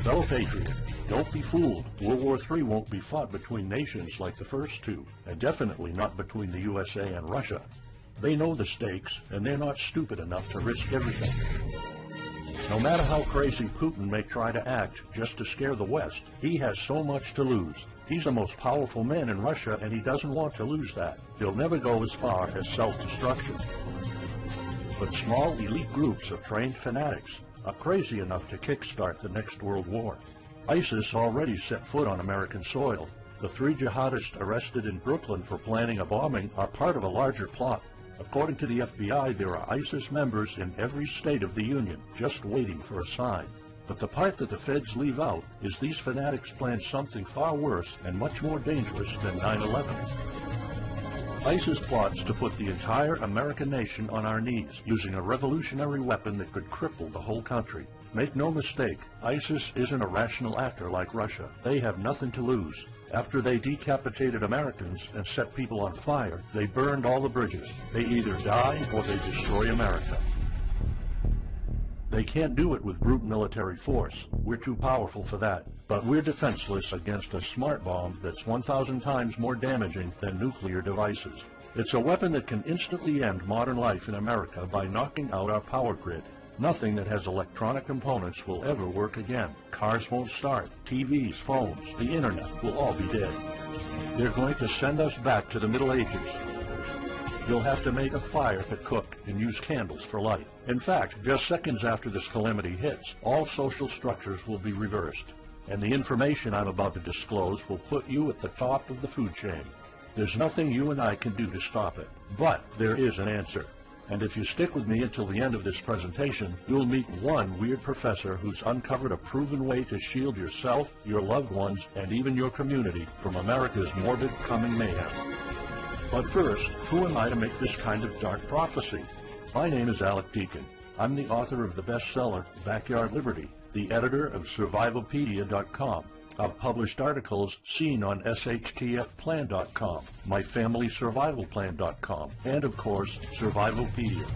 Fellow patriot, don't be fooled. World War III won't be fought between nations like the first two, and definitely not between the USA and Russia. They know the stakes, and they're not stupid enough to risk everything. No matter how crazy Putin may try to act just to scare the West, he has so much to lose. He's the most powerful man in Russia, and he doesn't want to lose that. He'll never go as far as self-destruction. But small elite groups of trained fanatics are crazy enough to kickstart the next world war. ISIS already set foot on American soil. The 3 jihadists arrested in Brooklyn for planning a bombing are part of a larger plot. According to the FBI, there are ISIS members in every state of the Union, just waiting for a sign. But the part that the feds leave out is these fanatics planned something far worse and much more dangerous than 9/11. ISIS plots to put the entire American nation on our knees, using a revolutionary weapon that could cripple the whole country. Make no mistake, ISIS isn't a rational actor like Russia. They have nothing to lose. After they decapitated Americans and set people on fire, they burned all the bridges. They either die or they destroy America. They can't do it with brute military force. We're too powerful for that. But we're defenseless against a smart bomb that's 1,000 times more damaging than nuclear devices. It's a weapon that can instantly end modern life in America by knocking out our power grid. Nothing that has electronic components will ever work again. Cars won't start. TVs, phones, the internet will all be dead. They're going to send us back to the Middle Ages. You'll have to make a fire to cook and use candles for light. In fact, just seconds after this calamity hits, all social structures will be reversed. And the information I'm about to disclose will put you at the top of the food chain. There's nothing you and I can do to stop it. But there is an answer. And if you stick with me until the end of this presentation, you'll meet one weird professor who's uncovered a proven way to shield yourself, your loved ones, and even your community from America's morbid coming mayhem. But first, who am I to make this kind of dark prophecy? My name is Alec Deacon. I'm the author of the bestseller, Backyard Liberty, the editor of Survivalopedia.com. I've published articles seen on SHTFplan.com, MyFamilySurvivalPlan.com, and of course, Survivalopedia.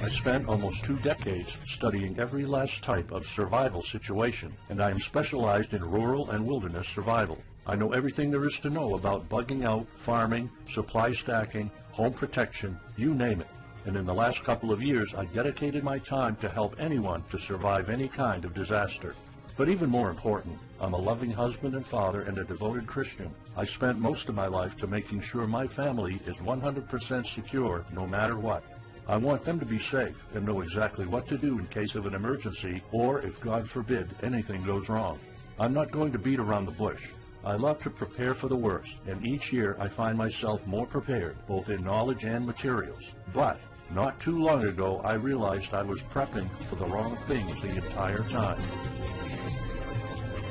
I spent almost 2 decades studying every last type of survival situation, and I am specialized in rural and wilderness survival. I know everything there is to know about bugging out, farming, supply stacking, home protection, you name it. And in the last couple of years, I dedicated my time to help anyone to survive any kind of disaster. But even more important, I'm a loving husband and father and a devoted Christian. I spent most of my life to making sure my family is 100% secure no matter what. I want them to be safe and know exactly what to do in case of an emergency or, if God forbid, anything goes wrong. I'm not going to beat around the bush. I love to prepare for the worst, and each year I find myself more prepared, both in knowledge and materials. But not too long ago, I realized I was prepping for the wrong things the entire time.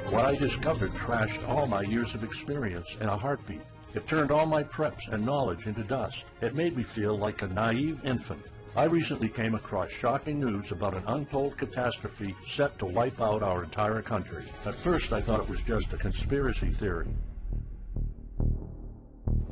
What I discovered trashed all my years of experience in a heartbeat. It turned all my preps and knowledge into dust. It made me feel like a naive infant. I recently came across shocking news about an untold catastrophe set to wipe out our entire country. At first, I thought it was just a conspiracy theory.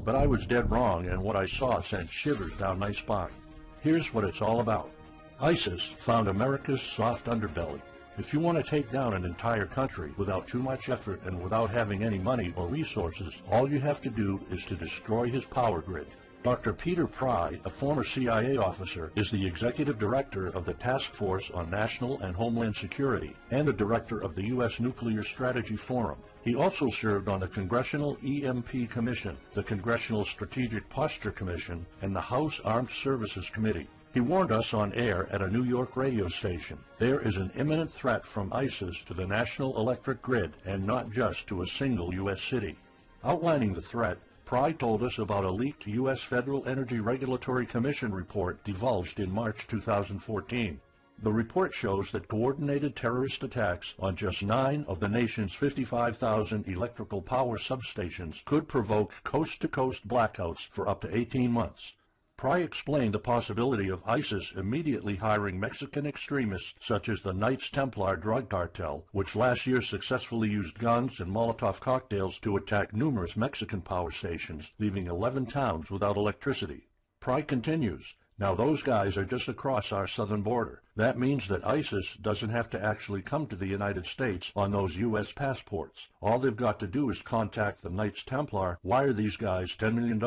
But I was dead wrong, and what I saw sent shivers down my spine. Here's what it's all about. ISIS found America's soft underbelly. If you want to take down an entire country without too much effort and without having any money or resources, all you have to do is to destroy his power grid. Dr. Peter Pry, a former CIA officer, is the executive director of the Task Force on National and Homeland Security and the director of the U.S. Nuclear Strategy Forum. He also served on the Congressional EMP Commission, the Congressional Strategic Posture Commission, and the House Armed Services Committee. He warned us on air at a New York radio station. There is an imminent threat from ISIS to the national electric grid, and not just to a single U.S. city. Outlining the threat, Pry told us about a leaked U.S. Federal Energy Regulatory Commission report divulged in March 2014. The report shows that coordinated terrorist attacks on just 9 of the nation's 55,000 electrical power substations could provoke coast-to-coast blackouts for up to 18 months. Pry explained the possibility of ISIS immediately hiring Mexican extremists such as the Knights Templar drug cartel, which last year successfully used guns and Molotov cocktails to attack numerous Mexican power stations, leaving 11 towns without electricity. Pry continues, Now those guys are just across our southern border. That means that ISIS doesn't have to actually come to the United States on those U.S. passports. All they've got to do is contact the Knights Templar, wire these guys $10 million,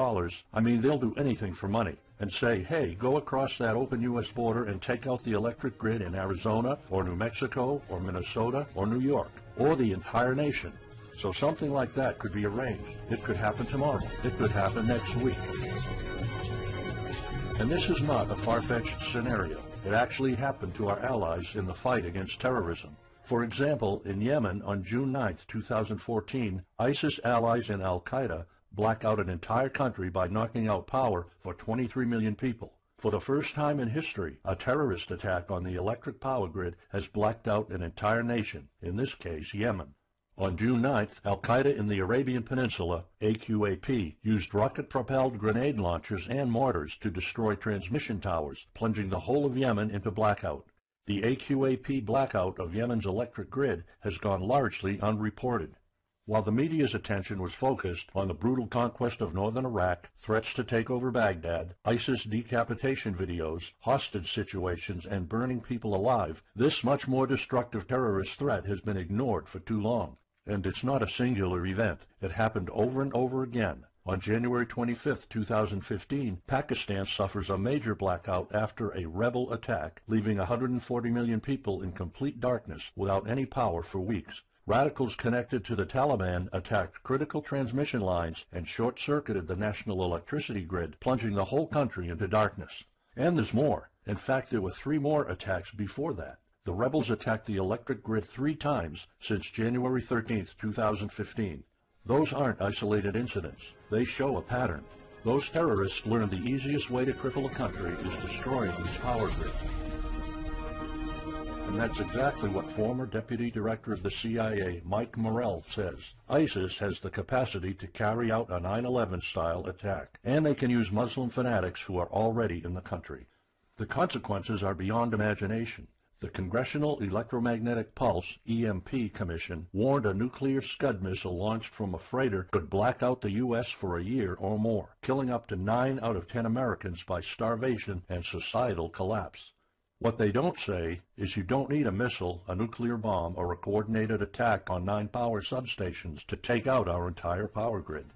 I mean they'll do anything for money, and say, hey, go across that open U.S. border and take out the electric grid in Arizona or New Mexico or Minnesota or New York or the entire nation. So something like that could be arranged. It could happen tomorrow. It could happen next week. And this is not a far-fetched scenario. It actually happened to our allies in the fight against terrorism. For example, in Yemen on June 9, 2014, ISIS allies in al-Qaeda black out an entire country by knocking out power for 23 million people. For the first time in history, a terrorist attack on the electric power grid has blacked out an entire nation, in this case Yemen. On June 9th, al-Qaeda in the Arabian Peninsula, AQAP, used rocket-propelled grenade launchers and mortars to destroy transmission towers, plunging the whole of Yemen into blackout. The AQAP blackout of Yemen's electric grid has gone largely unreported. While the media's attention was focused on the brutal conquest of northern Iraq, threats to take over Baghdad, ISIS decapitation videos, hostage situations, and burning people alive, this much more destructive terrorist threat has been ignored for too long. And it's not a singular event. It happened over and over again. On January 25, 2015, Pakistan suffers a major blackout after a rebel attack, leaving 140 million people in complete darkness without any power for weeks. Radicals connected to the Taliban attacked critical transmission lines and short-circuited the national electricity grid, plunging the whole country into darkness. And there's more. In fact, there were 3 more attacks before that. The rebels attacked the electric grid 3 times since January 13, 2015. Those aren't isolated incidents. They show a pattern. Those terrorists learned the easiest way to cripple a country is destroying its power grid. And that's exactly what former Deputy Director of the CIA, Mike Morrell, says. ISIS has the capacity to carry out a 9/11-style attack, and they can use Muslim fanatics who are already in the country. The consequences are beyond imagination. The Congressional Electromagnetic Pulse, EMP, Commission warned a nuclear Scud missile launched from a freighter could black out the U.S. for a year or more, killing up to 9 out of 10 Americans by starvation and societal collapse. What they don't say is you don't need a missile, a nuclear bomb, or a coordinated attack on 9 power substations to take out our entire power grid.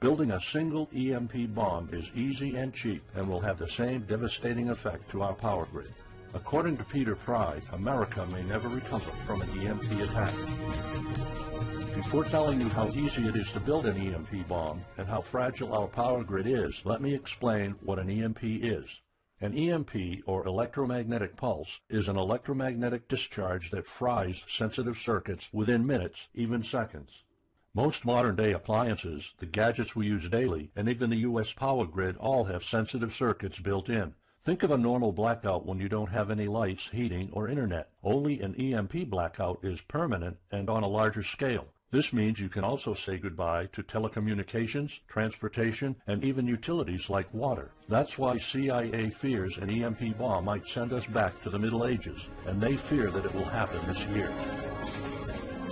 Building a single EMP bomb is easy and cheap and will have the same devastating effect to our power grid. According to Peter Pry, America may never recover from an EMP attack. Before telling you how easy it is to build an EMP bomb and how fragile our power grid is, let me explain what an EMP is. An EMP, or electromagnetic pulse, is an electromagnetic discharge that fries sensitive circuits within minutes, even seconds. Most modern-day appliances, the gadgets we use daily, and even the U.S. power grid all have sensitive circuits built in. Think of a normal blackout when you don't have any lights, heating, or internet. Only an EMP blackout is permanent and on a larger scale. This means you can also say goodbye to telecommunications, transportation, and even utilities like water. That's why CIA fears an EMP bomb might send us back to the Middle Ages, and they fear that it will happen this year.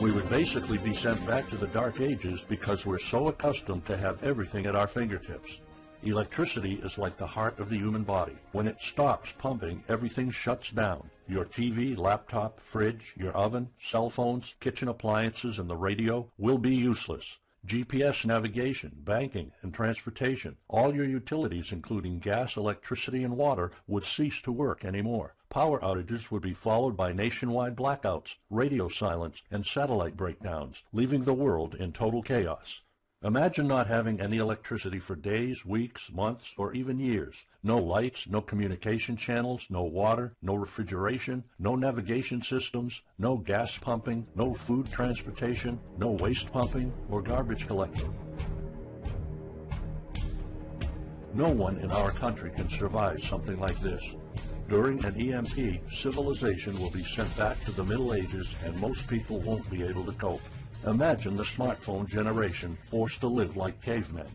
We would basically be sent back to the Dark Ages because we're so accustomed to have everything at our fingertips. Electricity is like the heart of the human body. When it stops pumping, everything shuts down. Your TV, laptop, fridge, your oven, cell phones, kitchen appliances, and the radio will be useless. GPS navigation, banking, and transportation, all your utilities, including gas, electricity, and water, would cease to work anymore. Power outages would be followed by nationwide blackouts, radio silence, and satellite breakdowns, leaving the world in total chaos. Imagine not having any electricity for days, weeks, months, or even years. No lights, no communication channels, no water, no refrigeration, no navigation systems, no gas pumping, no food transportation, no waste pumping, or garbage collecting. No one in our country can survive something like this. During an EMP, civilization will be sent back to the Middle Ages and most people won't be able to cope. Imagine the smartphone generation forced to live like cavemen.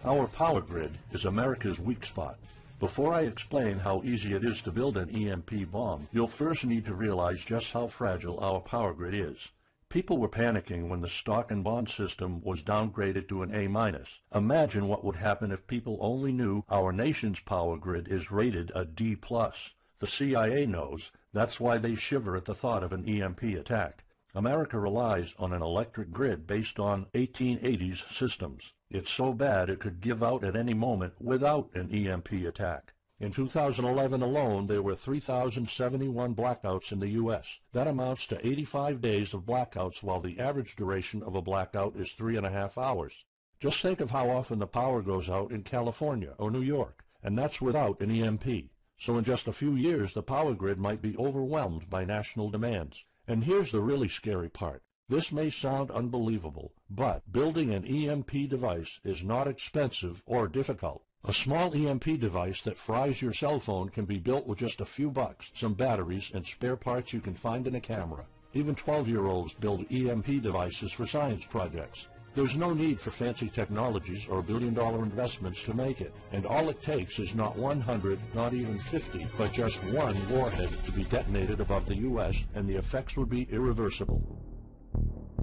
Our power grid is America's weak spot. Before I explain how easy it is to build an EMP bomb, you'll first need to realize just how fragile our power grid is. People were panicking when the stock and bond system was downgraded to an A-. Imagine what would happen if people only knew our nation's power grid is rated a D+. The CIA knows. That's why they shiver at the thought of an EMP attack. America relies on an electric grid based on 1880s systems. It's so bad it could give out at any moment without an EMP attack. In 2011 alone, there were 3,071 blackouts in the U.S. That amounts to 85 days of blackouts, while the average duration of a blackout is 3.5 hours. Just think of how often the power goes out in California or New York, and that's without an EMP. So in just a few years, the power grid might be overwhelmed by national demands. And here's the really scary part. This may sound unbelievable, but building an EMP device is not expensive or difficult. A small EMP device that fries your cell phone can be built with just a few bucks, some batteries, and spare parts you can find in a camera. Even 12-year-olds build EMP devices for science projects. There's no need for fancy technologies or billion-dollar investments to make it, and all it takes is not 100, not even 50, but just one warhead to be detonated above the U.S., and the effects would be irreversible.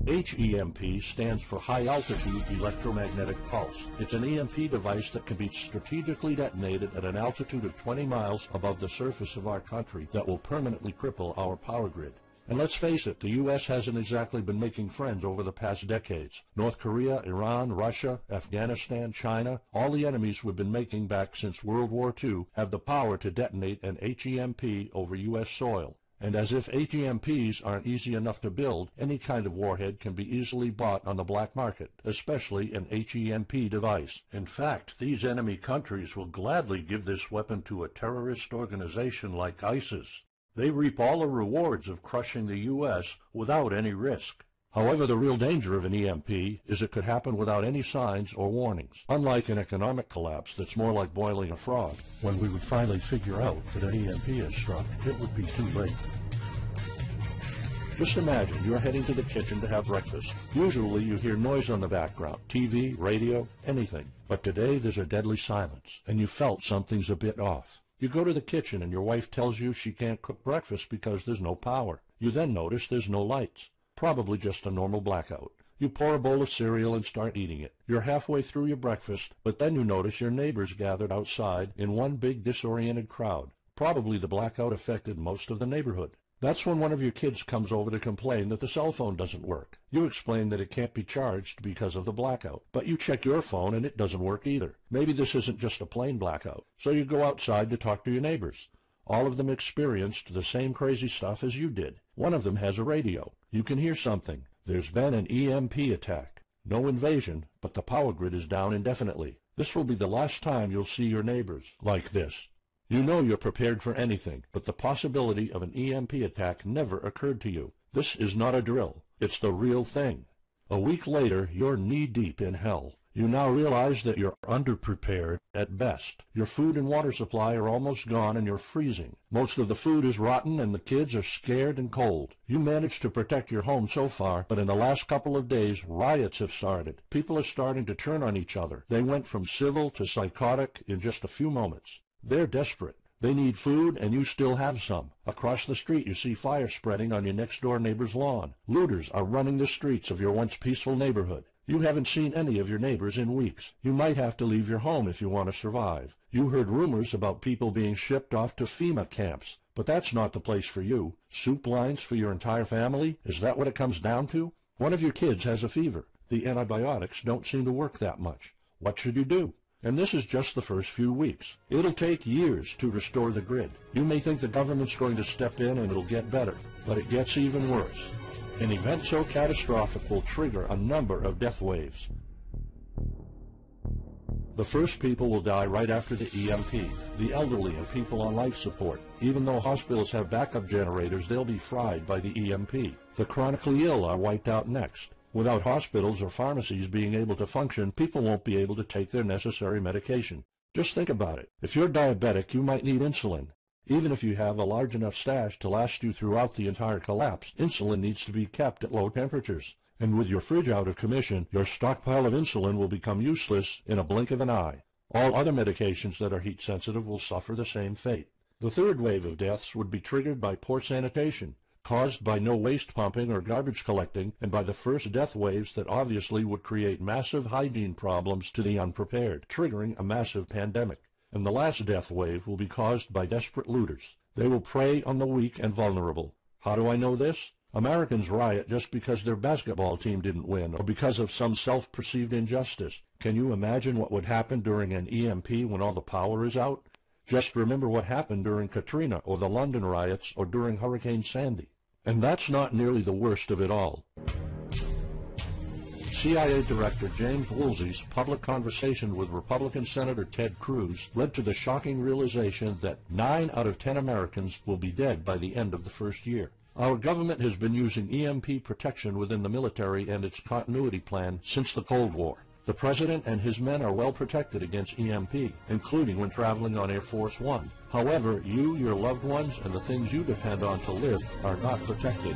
HEMP stands for High Altitude Electromagnetic Pulse. It's an EMP device that can be strategically detonated at an altitude of 20 miles above the surface of our country that will permanently cripple our power grid. And let's face it, the U.S. hasn't exactly been making friends over the past decades. North Korea, Iran, Russia, Afghanistan, China, all the enemies we've been making back since World War II have the power to detonate an HEMP over U.S. soil. And as if HEMPs aren't easy enough to build, any kind of warhead can be easily bought on the black market, especially an HEMP device. In fact, these enemy countries will gladly give this weapon to a terrorist organization like ISIS. They reap all the rewards of crushing the U.S. without any risk. However, the real danger of an EMP is it could happen without any signs or warnings. Unlike an economic collapse that's more like boiling a frog, when we would finally figure out that an EMP has struck, it would be too late. Just imagine you're heading to the kitchen to have breakfast. Usually you hear noise on the background, TV, radio, anything. But today there's a deadly silence, and you felt something's a bit off. You go to the kitchen and your wife tells you she can't cook breakfast because there's no power. You then notice there's no lights. Probably just a normal blackout. You pour a bowl of cereal and start eating it. You're halfway through your breakfast, but then you notice your neighbors gathered outside in one big disoriented crowd. Probably the blackout affected most of the neighborhood. That's when one of your kids comes over to complain that the cell phone doesn't work. You explain that it can't be charged because of the blackout, but you check your phone and it doesn't work either. Maybe this isn't just a plain blackout, so you go outside to talk to your neighbors. All of them experienced the same crazy stuff as you did. One of them has a radio. You can hear something. There's been an EMP attack. No invasion, but the power grid is down indefinitely. This will be the last time you'll see your neighbors like this. You know you're prepared for anything, but the possibility of an EMP attack never occurred to you. This is not a drill. It's the real thing. A week later, you're knee-deep in hell. You now realize that you're underprepared at best. Your food and water supply are almost gone and you're freezing. Most of the food is rotten and the kids are scared and cold. You managed to protect your home so far, but in the last couple of days, riots have started. People are starting to turn on each other. They went from civil to psychotic in just a few moments. They're desperate. They need food, and you still have some. Across the street, you see fire spreading on your next-door neighbor's lawn. Looters are running the streets of your once peaceful neighborhood. You haven't seen any of your neighbors in weeks. You might have to leave your home if you want to survive. You heard rumors about people being shipped off to FEMA camps, but that's not the place for you. Soup lines for your entire family? Is that what it comes down to? One of your kids has a fever. The antibiotics don't seem to work that much. What should you do? And this is just the first few weeks. It'll take years to restore the grid. You may think the government's going to step in and it'll get better, but it gets even worse. An event so catastrophic will trigger a number of death waves. The first people will die right after the EMP, the elderly and people on life support. Even though hospitals have backup generators, they'll be fried by the EMP. The chronically ill are wiped out next. Without hospitals or pharmacies being able to function, people won't be able to take their necessary medication. Just think about it. If you're diabetic, you might need insulin. Even if you have a large enough stash to last you throughout the entire collapse, insulin needs to be kept at low temperatures. And with your fridge out of commission, your stockpile of insulin will become useless in a blink of an eye. All other medications that are heat sensitive will suffer the same fate. The third wave of deaths would be triggered by poor sanitation. caused by no waste pumping or garbage collecting, and by the first death waves that obviously would create massive hygiene problems to the unprepared, triggering a massive pandemic. And the last death wave will be caused by desperate looters. They will prey on the weak and vulnerable. How do I know this? Americans riot just because their basketball team didn't win or because of some self-perceived injustice. Can you imagine what would happen during an EMP when all the power is out? Just remember what happened during Katrina or the London riots or during Hurricane Sandy. And that's not nearly the worst of it all. CIA Director James Woolsey's public conversation with Republican Senator Ted Cruz led to the shocking realization that 9 out of 10 Americans will be dead by the end of the first year. Our government has been using EMP protection within the military and its continuity plan since the Cold War. The President and his men are well protected against EMP, including when traveling on Air Force One. However, you, your loved ones, and the things you depend on to live are not protected.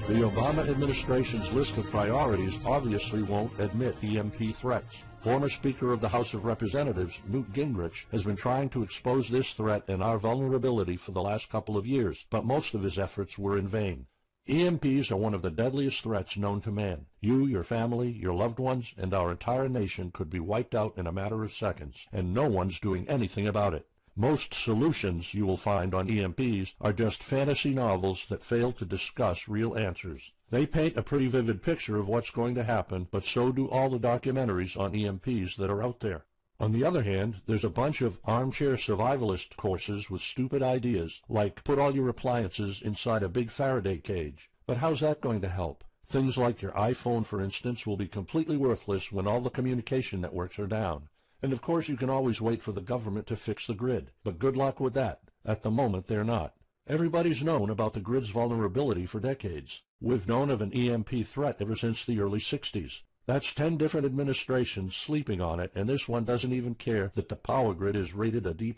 The Obama administration's list of priorities obviously won't admit EMP threats. Former Speaker of the House of Representatives, Newt Gingrich, has been trying to expose this threat and our vulnerability for the last couple of years, but most of his efforts were in vain. EMPs are one of the deadliest threats known to man. You, your family, your loved ones, and our entire nation could be wiped out in a matter of seconds, and no one's doing anything about it. Most solutions you will find on EMPs are just fantasy novels that fail to discuss real answers. They paint a pretty vivid picture of what's going to happen, but so do all the documentaries on EMPs that are out there. On the other hand, there's a bunch of armchair survivalist courses with stupid ideas, like put all your appliances inside a big Faraday cage. But how's that going to help? Things like your iPhone, for instance, will be completely worthless when all the communication networks are down. And of course you can always wait for the government to fix the grid, but good luck with that. At the moment they're not. Everybody's known about the grid's vulnerability for decades. We've known of an EMP threat ever since the early 60s. That's 10 different administrations sleeping on it, and this one doesn't even care that the power grid is rated a D+.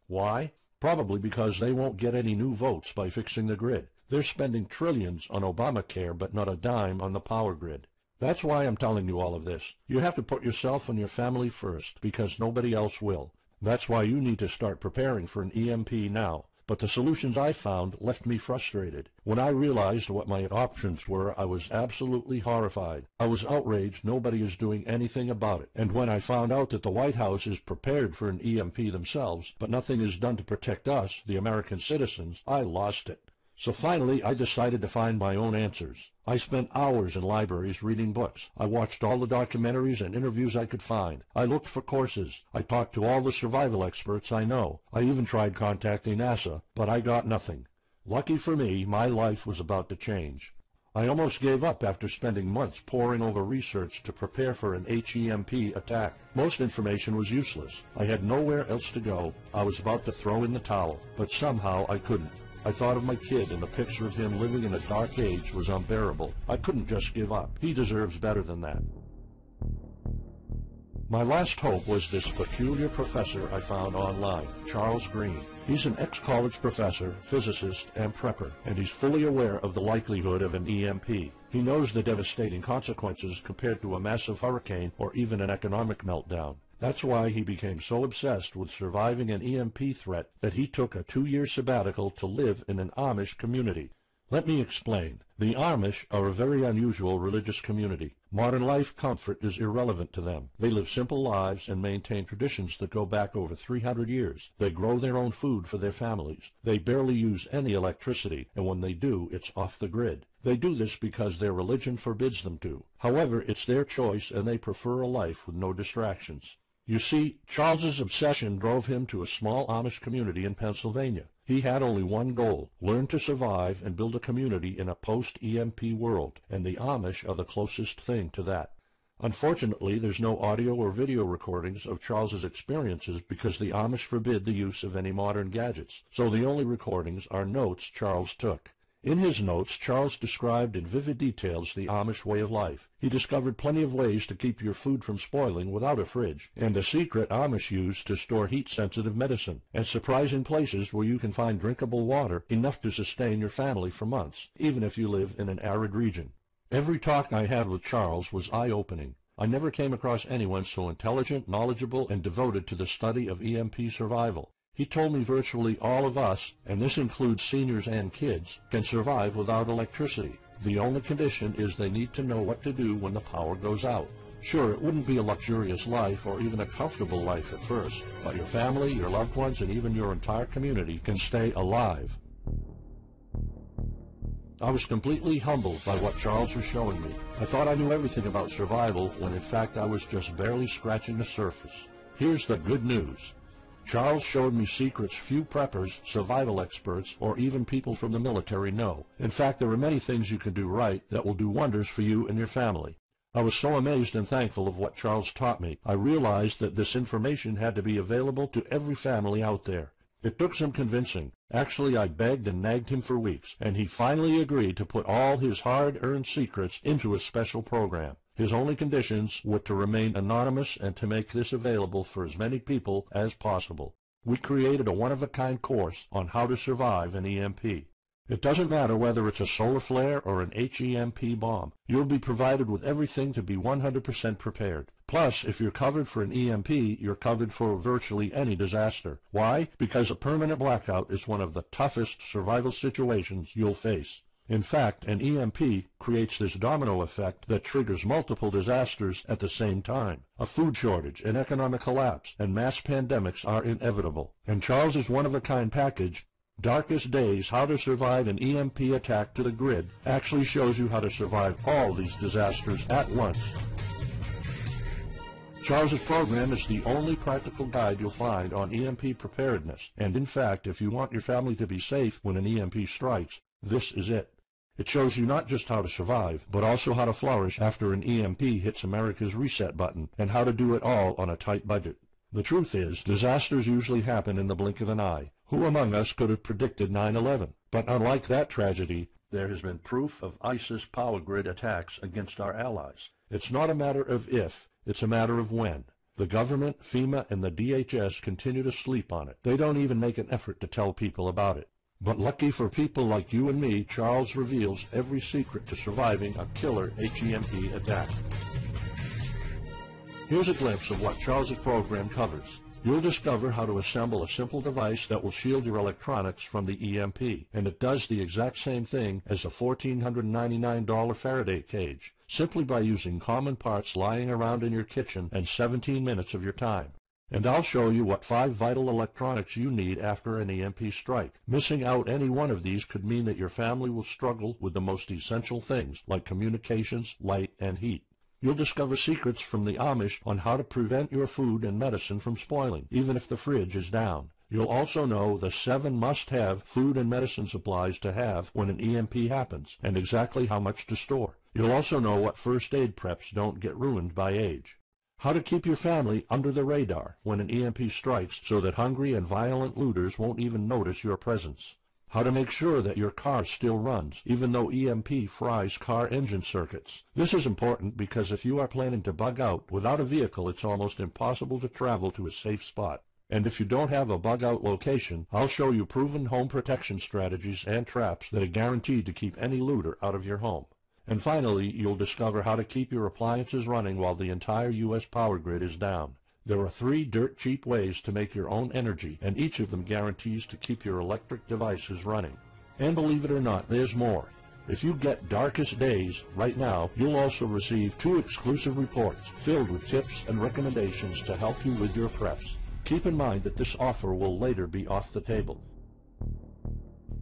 Why? Probably because they won't get any new votes by fixing the grid. They're spending trillions on Obamacare, but not a dime on the power grid. That's why I'm telling you all of this. You have to put yourself and your family first, because nobody else will. That's why you need to start preparing for an EMP now. But the solutions I found left me frustrated. When I realized what my options were, I was absolutely horrified. I was outraged nobody is doing anything about it. And when I found out that the White House is prepared for an EMP themselves, but nothing is done to protect us, the American citizens, I lost it. So finally, I decided to find my own answers. I spent hours in libraries reading books. I watched all the documentaries and interviews I could find. I looked for courses. I talked to all the survival experts I know. I even tried contacting NASA, but I got nothing. Lucky for me, my life was about to change. I almost gave up after spending months poring over research to prepare for an HEMP attack. Most information was useless. I had nowhere else to go. I was about to throw in the towel, but somehow I couldn't. I thought of my kid, and the picture of him living in a dark age was unbearable. I couldn't just give up. He deserves better than that. My last hope was this peculiar professor I found online, Charles Green. He's an ex-college professor, physicist, and prepper, and he's fully aware of the likelihood of an EMP. He knows the devastating consequences compared to a massive hurricane or even an economic meltdown. That's why he became so obsessed with surviving an EMP threat that he took a 2-year sabbatical to live in an Amish community. Let me explain. The Amish are a very unusual religious community. Modern life comfort is irrelevant to them. They live simple lives and maintain traditions that go back over 300 years. They grow their own food for their families. They barely use any electricity, and when they do, it's off the grid. They do this because their religion forbids them to. However, it's their choice, and they prefer a life with no distractions. You see, Charles's obsession drove him to a small Amish community in Pennsylvania. He had only one goal: learn to survive and build a community in a post-EMP world, and the Amish are the closest thing to that. Unfortunately, there's no audio or video recordings of Charles's experiences because the Amish forbid the use of any modern gadgets, so the only recordings are notes Charles took. In his notes, Charles described in vivid details the Amish way of life. He discovered plenty of ways to keep your food from spoiling without a fridge, and a secret Amish use to store heat-sensitive medicine, and surprising places where you can find drinkable water enough to sustain your family for months, even if you live in an arid region. Every talk I had with Charles was eye-opening. I never came across anyone so intelligent, knowledgeable, and devoted to the study of EMP survival. He told me virtually all of us, and this includes seniors and kids, can survive without electricity. The only condition is they need to know what to do when the power goes out. Sure, it wouldn't be a luxurious life or even a comfortable life at first, but your family, your loved ones, and even your entire community can stay alive. I was completely humbled by what Charles was showing me. I thought I knew everything about survival when in fact I was just barely scratching the surface. Here's the good news. Charles showed me secrets few preppers, survival experts, or even people from the military know. In fact, there are many things you can do right that will do wonders for you and your family. I was so amazed and thankful of what Charles taught me. I realized that this information had to be available to every family out there. It took some convincing. Actually, I begged and nagged him for weeks, and he finally agreed to put all his hard-earned secrets into a special program. His only conditions were to remain anonymous and to make this available for as many people as possible. We created a one-of-a-kind course on how to survive an EMP. It doesn't matter whether it's a solar flare or an HEMP bomb. You'll be provided with everything to be 100% prepared. Plus, if you're covered for an EMP, you're covered for virtually any disaster. Why? Because a permanent blackout is one of the toughest survival situations you'll face. In fact, an EMP creates this domino effect that triggers multiple disasters at the same time. A food shortage, an economic collapse, and mass pandemics are inevitable. And Charles's one-of-a-kind package, Darkest Days, How to Survive an EMP Attack to the Grid, actually shows you how to survive all these disasters at once. Charles's program is the only practical guide you'll find on EMP preparedness, and in fact, if you want your family to be safe when an EMP strikes, this is it. It shows you not just how to survive, but also how to flourish after an EMP hits America's reset button, and how to do it all on a tight budget. The truth is, disasters usually happen in the blink of an eye. Who among us could have predicted 9/11? But unlike that tragedy, there has been proof of ISIS power grid attacks against our allies. It's not a matter of if, it's a matter of when. The government, FEMA, and the DHS continue to sleep on it. They don't even make an effort to tell people about it. But lucky for people like you and me, Charles reveals every secret to surviving a killer HEMP attack. Here's a glimpse of what Charles's program covers. You'll discover how to assemble a simple device that will shield your electronics from the EMP, and it does the exact same thing as a $1,499 Faraday cage, simply by using common parts lying around in your kitchen and 17 minutes of your time. And I'll show you what 5 vital electronics you need after an EMP strike. Missing out any one of these could mean that your family will struggle with the most essential things, like communications, light, and heat. You'll discover secrets from the Amish on how to prevent your food and medicine from spoiling, even if the fridge is down. You'll also know the 7 must-have food and medicine supplies to have when an EMP happens, and exactly how much to store. You'll also know what first aid preps don't get ruined by age. How to keep your family under the radar when an EMP strikes so that hungry and violent looters won't even notice your presence. How to make sure that your car still runs, even though EMP fries car engine circuits. This is important because if you are planning to bug out, without a vehicle it's almost impossible to travel to a safe spot. And if you don't have a bug-out location, I'll show you proven home protection strategies and traps that are guaranteed to keep any looter out of your home. And finally, you'll discover how to keep your appliances running while the entire U.S. power grid is down. There are 3 dirt-cheap ways to make your own energy, and each of them guarantees to keep your electric devices running. And believe it or not, there's more. If you get Darkest Days right now, you'll also receive 2 exclusive reports filled with tips and recommendations to help you with your preps. Keep in mind that this offer will later be off the table.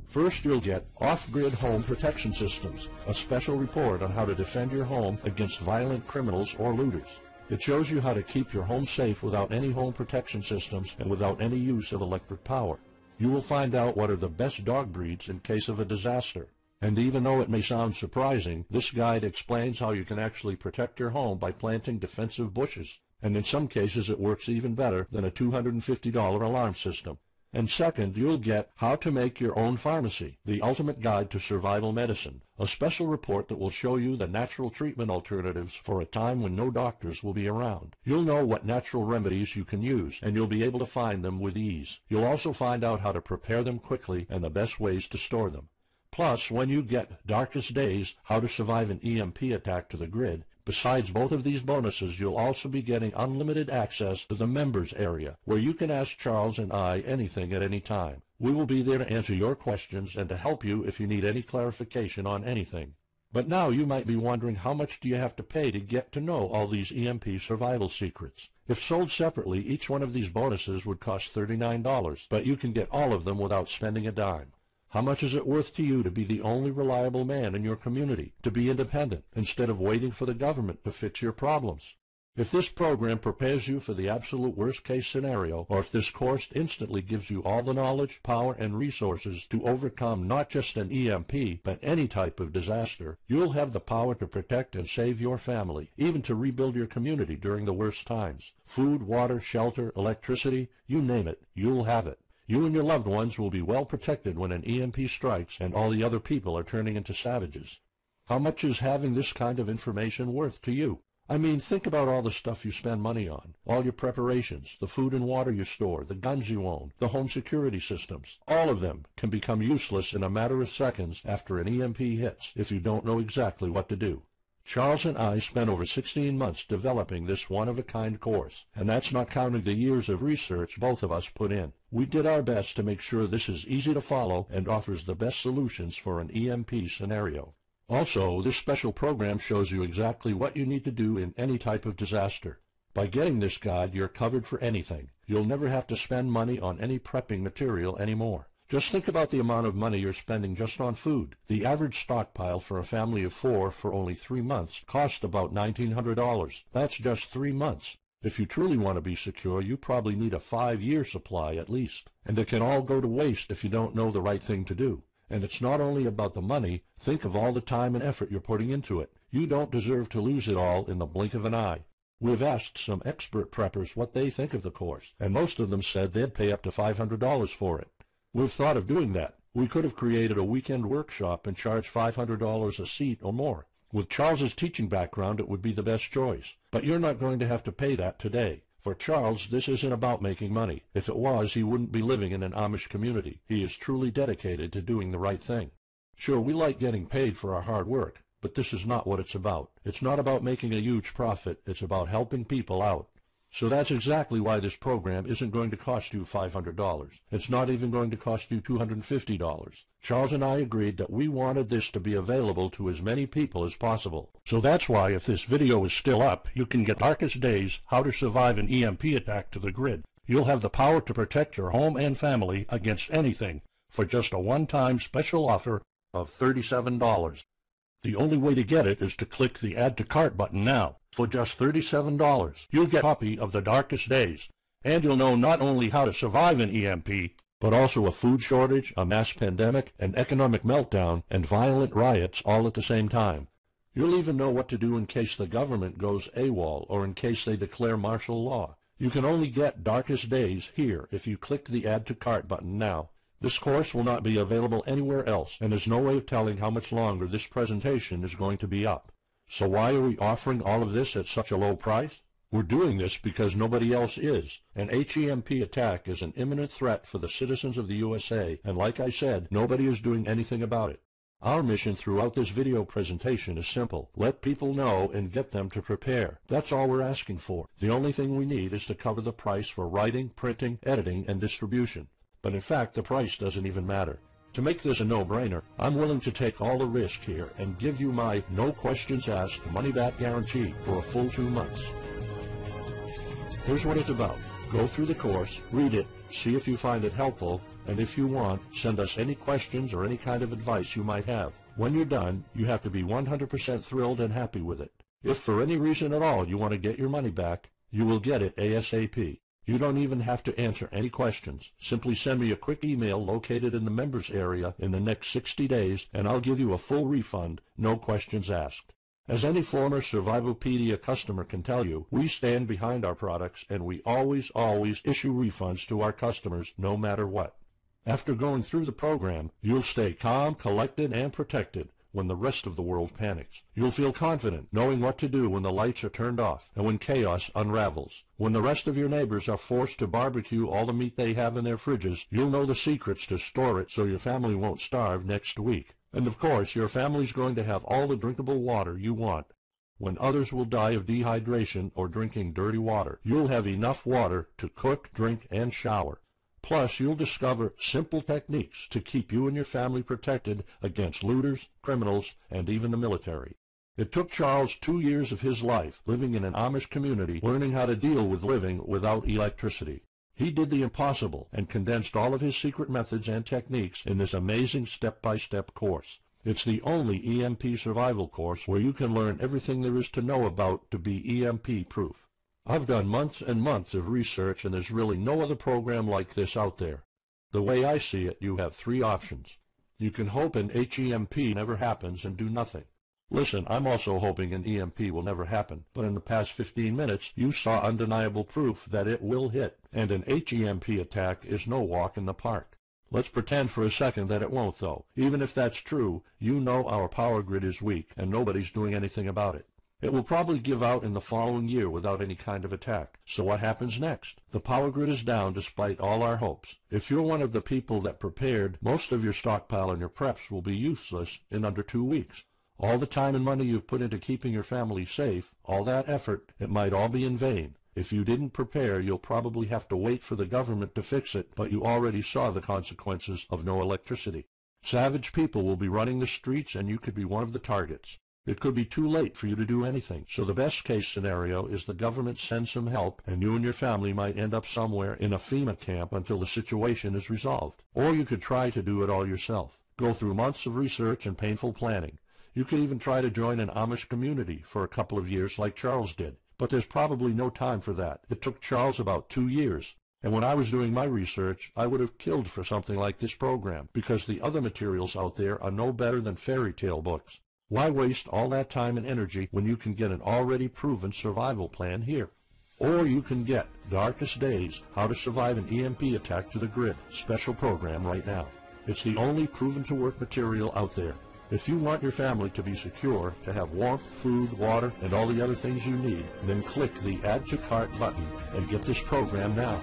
First, you'll get Off-Grid Home Protection Systems, a special report on how to defend your home against violent criminals or looters. It shows you how to keep your home safe without any home protection systems and without any use of electric power. You will find out what are the best dog breeds in case of a disaster. And even though it may sound surprising, this guide explains how you can actually protect your home by planting defensive bushes. And in some cases it works even better than a $250 alarm system. And second, you'll get How to Make Your Own Pharmacy, the ultimate guide to survival medicine, a special report that will show you the natural treatment alternatives for a time when no doctors will be around. You'll know what natural remedies you can use, and you'll be able to find them with ease. You'll also find out how to prepare them quickly and the best ways to store them. Plus, when you get Darkest Days, How to Survive an EMP Attack to the Grid, Besides both of these bonuses, you'll also be getting unlimited access to the members area, where you can ask Charles and I anything at any time. We will be there to answer your questions and to help you if you need any clarification on anything. But now you might be wondering, how much do you have to pay to get to know all these EMP survival secrets? If sold separately, each one of these bonuses would cost $39, but you can get all of them without spending a dime. How much is it worth to you to be the only reliable man in your community, to be independent, instead of waiting for the government to fix your problems? If this program prepares you for the absolute worst-case scenario, or if this course instantly gives you all the knowledge, power, and resources to overcome not just an EMP, but any type of disaster, you'll have the power to protect and save your family, even to rebuild your community during the worst times. Food, water, shelter, electricity, you name it, you'll have it. You and your loved ones will be well protected when an EMP strikes and all the other people are turning into savages. How much is having this kind of information worth to you? I mean, think about all the stuff you spend money on, all your preparations, the food and water you store, the guns you own, the home security systems. All of them can become useless in a matter of seconds after an EMP hits if you don't know exactly what to do. Charles and I spent over 16 months developing this one-of-a-kind course, and that's not counting the years of research both of us put in. We did our best to make sure this is easy to follow and offers the best solutions for an EMP scenario. Also, this special program shows you exactly what you need to do in any type of disaster. By getting this guide, you're covered for anything. You'll never have to spend money on any prepping material anymore. Just think about the amount of money you're spending just on food. The average stockpile for a family of 4 for only 3 months cost about $1,900. That's just 3 months. If you truly want to be secure, you probably need a 5-year supply at least. And it can all go to waste if you don't know the right thing to do. And it's not only about the money. Think of all the time and effort you're putting into it. You don't deserve to lose it all in the blink of an eye. We've asked some expert preppers what they think of the course, and most of them said they'd pay up to $500 for it. We've thought of doing that. We could have created a weekend workshop and charged $500 a seat or more. With Charles's teaching background, it would be the best choice. But you're not going to have to pay that today. For Charles, this isn't about making money. If it was, he wouldn't be living in an Amish community. He is truly dedicated to doing the right thing. Sure, we like getting paid for our hard work, but this is not what it's about. It's not about making a huge profit. It's about helping people out. So that's exactly why this program isn't going to cost you $500. It's not even going to cost you $250. Charles and I agreed that we wanted this to be available to as many people as possible. So that's why, if this video is still up, you can get Darkest Days, How to Survive an EMP Attack to the grid. You'll have the power to protect your home and family against anything for just a one-time special offer of $37. The only way to get it is to click the Add to Cart button now. For just $37, you'll get a copy of The Darkest Days, and you'll know not only how to survive an EMP, but also a food shortage, a mass pandemic, an economic meltdown, and violent riots all at the same time. You'll even know what to do in case the government goes AWOL or in case they declare martial law. You can only get Darkest Days here if you click the Add to Cart button now. This course will not be available anywhere else, and there's no way of telling how much longer this presentation is going to be up. So why are we offering all of this at such a low price? We're doing this because nobody else is. An HEMP attack is an imminent threat for the citizens of the USA, and like I said, nobody is doing anything about it. Our mission throughout this video presentation is simple. Let people know and get them to prepare. That's all we're asking for. The only thing we need is to cover the price for writing, printing, editing, and distribution. But in fact, the price doesn't even matter. To make this a no-brainer, I'm willing to take all the risk here and give you my no questions asked money-back guarantee for a full 2 months. Here's what it's about. Go through the course, read it, see if you find it helpful, and if you want, send us any questions or any kind of advice you might have. When you're done, you have to be 100% thrilled and happy with it. If for any reason at all you want to get your money back, you will get it ASAP. You don't even have to answer any questions. Simply send me a quick email located in the members area in the next 60 days, and I'll give you a full refund, no questions asked. As any former Survivalpedia customer can tell you, we stand behind our products, and we always issue refunds to our customers no matter what. After going through the program, you'll stay calm, collected, and protected when the rest of the world panics. You'll feel confident knowing what to do when the lights are turned off and when chaos unravels. When the rest of your neighbors are forced to barbecue all the meat they have in their fridges, you'll know the secrets to store it so your family won't starve next week. And of course, your family's going to have all the drinkable water you want. When others will die of dehydration or drinking dirty water, you'll have enough water to cook, drink, and shower. Plus, you'll discover simple techniques to keep you and your family protected against looters, criminals, and even the military. It took Charles 2 years of his life living in an Amish community learning how to deal with living without electricity. He did the impossible and condensed all of his secret methods and techniques in this amazing step-by-step course. It's the only EMP survival course where you can learn everything there is to know about to be EMP-proof. I've done months and months of research, and there's really no other program like this out there. The way I see it, you have 3 options. You can hope an HEMP never happens and do nothing. Listen, I'm also hoping an EMP will never happen, but in the past 15 minutes, you saw undeniable proof that it will hit, and an HEMP attack is no walk in the park. Let's pretend for a second that it won't, though. Even if that's true, you know our power grid is weak, and nobody's doing anything about it. It will probably give out in the following year without any kind of attack. So what happens next? The power grid is down despite all our hopes. If you're one of the people that prepared, most of your stockpile and your preps will be useless in under 2 weeks. All the time and money you've put into keeping your family safe, all that effort, it might all be in vain. If you didn't prepare, you'll probably have to wait for the government to fix it, but you already saw the consequences of no electricity. Savage people will be running the streets, and you could be one of the targets. It could be too late for you to do anything, so the best case scenario is the government sends some help, and you and your family might end up somewhere in a FEMA camp until the situation is resolved. Or you could try to do it all yourself. Go through months of research and painful planning. You could even try to join an Amish community for a couple of years like Charles did. But there's probably no time for that. It took Charles about 2 years. And when I was doing my research, I would have killed for something like this program, because the other materials out there are no better than fairy tale books. Why waste all that time and energy when you can get an already proven survival plan here? Or you can get Darkest Days, How to Survive an EMP Attack to the Grid, special program right now. It's the only proven-to-work material out there. If you want your family to be secure, to have warmth, food, water, and all the other things you need, then click the Add to Cart button and get this program now.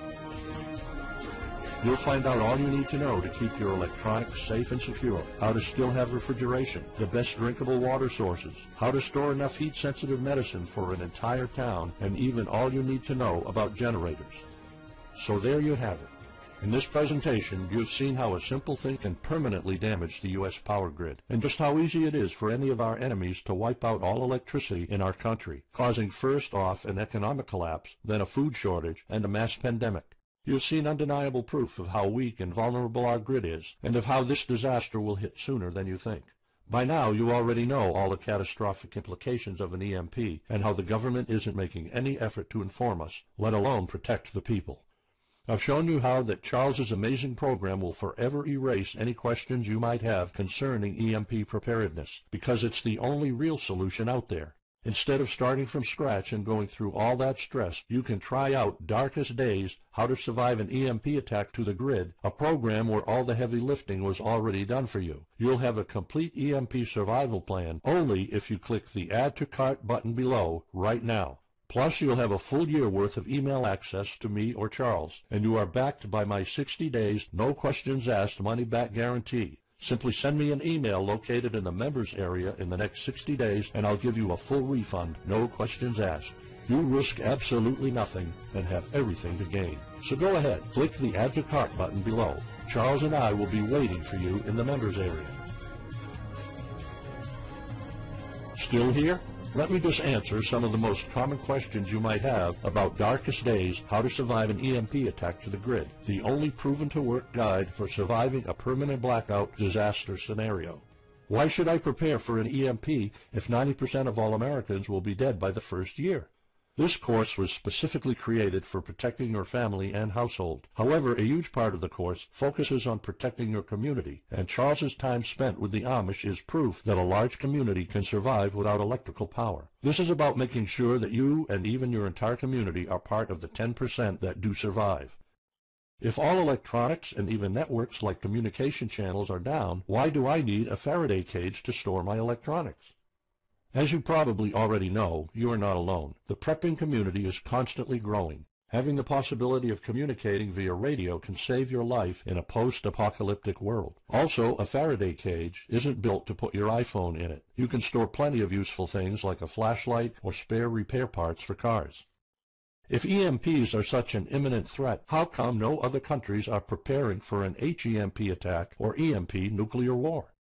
You'll find out all you need to know to keep your electronics safe and secure, how to still have refrigeration, the best drinkable water sources, how to store enough heat-sensitive medicine for an entire town, and even all you need to know about generators. So there you have it. In this presentation, you've seen how a simple thing can permanently damage the U.S. power grid, and just how easy it is for any of our enemies to wipe out all electricity in our country, causing first off an economic collapse, then a food shortage, and a mass pandemic. You've seen undeniable proof of how weak and vulnerable our grid is, and of how this disaster will hit sooner than you think. By now, you already know all the catastrophic implications of an EMP, and how the government isn't making any effort to inform us, let alone protect the people. I've shown you how that Charles's amazing program will forever erase any questions you might have concerning EMP preparedness, because it's the only real solution out there. Instead of starting from scratch and going through all that stress, you can try out Darkest Days, How to Survive an EMP Attack to the Grid, a program where all the heavy lifting was already done for you. You'll have a complete EMP survival plan only if you click the Add to Cart button below right now. Plus, you'll have a full year worth of email access to me or Charles, and you are backed by my 60 days, no questions asked money-back guarantee. Simply send me an email located in the members area in the next 60 days, and I'll give you a full refund, no questions asked. You risk absolutely nothing and have everything to gain. So go ahead, click the Add to Cart button below. Charles and I will be waiting for you in the members area. Still here? Let me just answer some of the most common questions you might have about Darkest Days, How to Survive an EMP Attack to the Grid, the only proven-to-work guide for surviving a permanent blackout disaster scenario. Why should I prepare for an EMP if 90% of all Americans will be dead by the first year? This course was specifically created for protecting your family and household. However, a huge part of the course focuses on protecting your community, and Charles's time spent with the Amish is proof that a large community can survive without electrical power. This is about making sure that you and even your entire community are part of the 10% that do survive. If all electronics and even networks like communication channels are down, why do I need a Faraday cage to store my electronics? As you probably already know, you are not alone. The prepping community is constantly growing. Having the possibility of communicating via radio can save your life in a post-apocalyptic world. Also, a Faraday cage isn't built to put your iPhone in it. You can store plenty of useful things like a flashlight or spare repair parts for cars. If EMPs are such an imminent threat, how come no other countries are preparing for an HEMP attack or EMP nuclear war?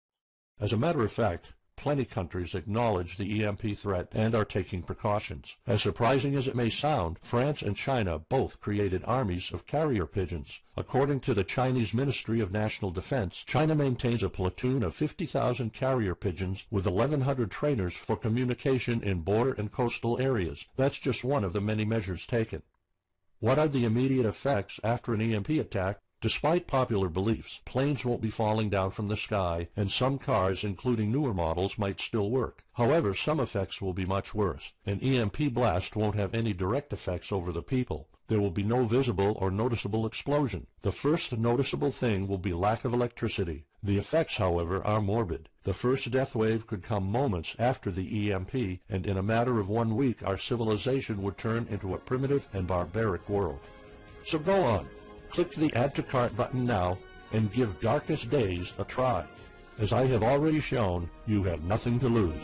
As a matter of fact, plenty countries acknowledge the EMP threat and are taking precautions. As surprising as it may sound, France and China both created armies of carrier pigeons. According to the Chinese Ministry of National Defense, China maintains a platoon of 50,000 carrier pigeons with 1,100 trainers for communication in border and coastal areas. That's just one of the many measures taken. What are the immediate effects after an EMP attack? Despite popular beliefs, planes won't be falling down from the sky, and some cars, including newer models, might still work. However, some effects will be much worse. An EMP blast won't have any direct effects over the people. There will be no visible or noticeable explosion. The first noticeable thing will be lack of electricity. The effects, however, are morbid. The first death wave could come moments after the EMP, and in a matter of 1 week our civilization would turn into a primitive and barbaric world. So go on. Click the Add to Cart button now and give Darkest Days a try. As I have already shown, you have nothing to lose.